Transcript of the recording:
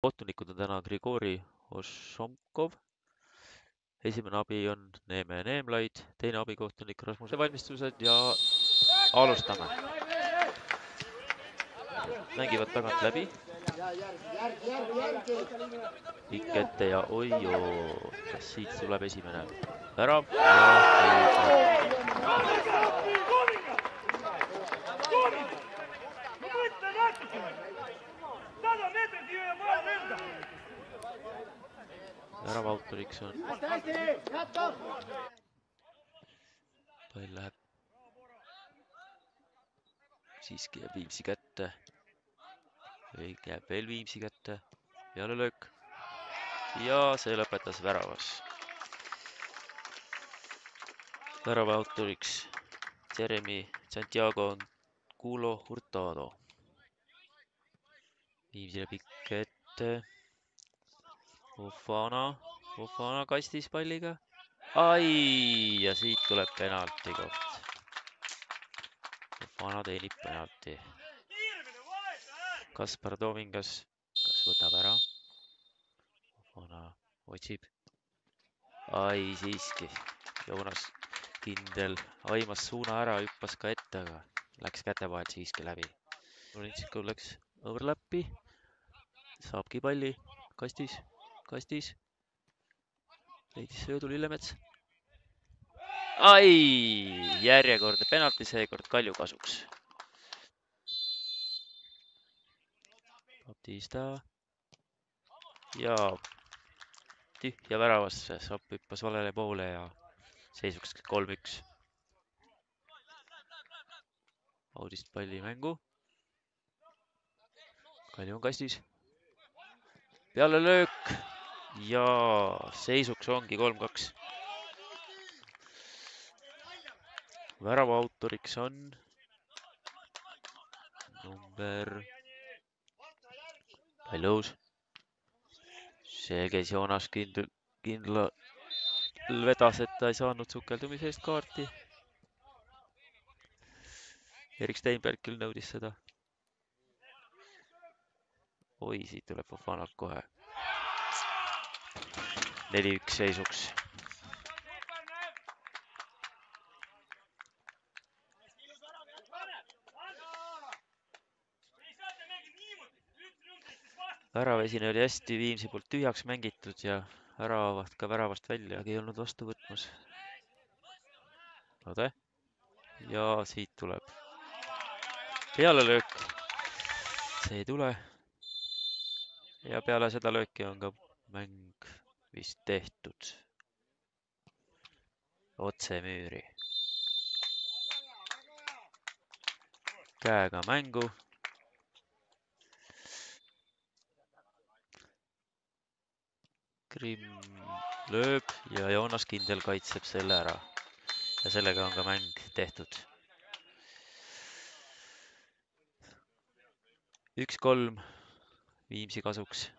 Kohtunikud on täna Grigori Ošomkov. Esimene abi on Neeme Neemlaid, teine abikohtunik Rasmus. Valmistused ja alustame. Mängivad tagant läbi. Pikk ette ja oi-joo, kas siit tuleb esimene värav? Värava autoriks on. Pall läheb siiski jääb Viimsi kätte. Jääb veel Viimsi kätte. Peale löök. Ja see lõpetas väravas. Värava autoriks Jeremy Santiago Culo Hurtado. Viimsile pikk ette. Fofana kastis palliga. Ai, ja siit tuleb penalti koht. Fofana teenib penalti. Kaspar Toomingas, kas võtab ära? Fofana otsib. Ai, siiski. Joonas kindel aimas suuna ära, hüppas ka ette, aga läks käte vahelt siiski läbi. Rolintsikov läks overlappi. Saabki palli. Kastis. Leidis söödu Lillemets. Ai, järjekordne penalti, seekord Kalju kasuks. Baptista. Ja tühja väravasse, Sapp hüppas valele poole ja seisuks 3-1. Audist palli mängu. Kalju on kastis. Peale löök ja seisuks ongi 3-2. Värava autoriks on number Paljus. See käis Joonas kindla vedas, et ta ei saanud sukeldumise eest kaarti. Erik Steinberg küll nõudis seda. Oi, siit tuleb Fofanalt kohe. 4-1 seisuks. Väravesine oli hästi Viimsi poolt tühjaks mängitud ja väravat ka väravast väljagi ei olnud vastu võtmas. Ode. Ja siit tuleb peale löök. See ei tule. Ja peale seda lööki on ka mäng vist tehtud. Otse müüri. Käega mängu. Krimm lööb ja Joonas kindel kaitseb selle ära. Ja sellega on ka mäng tehtud. 1-3 Viimsi kasuks.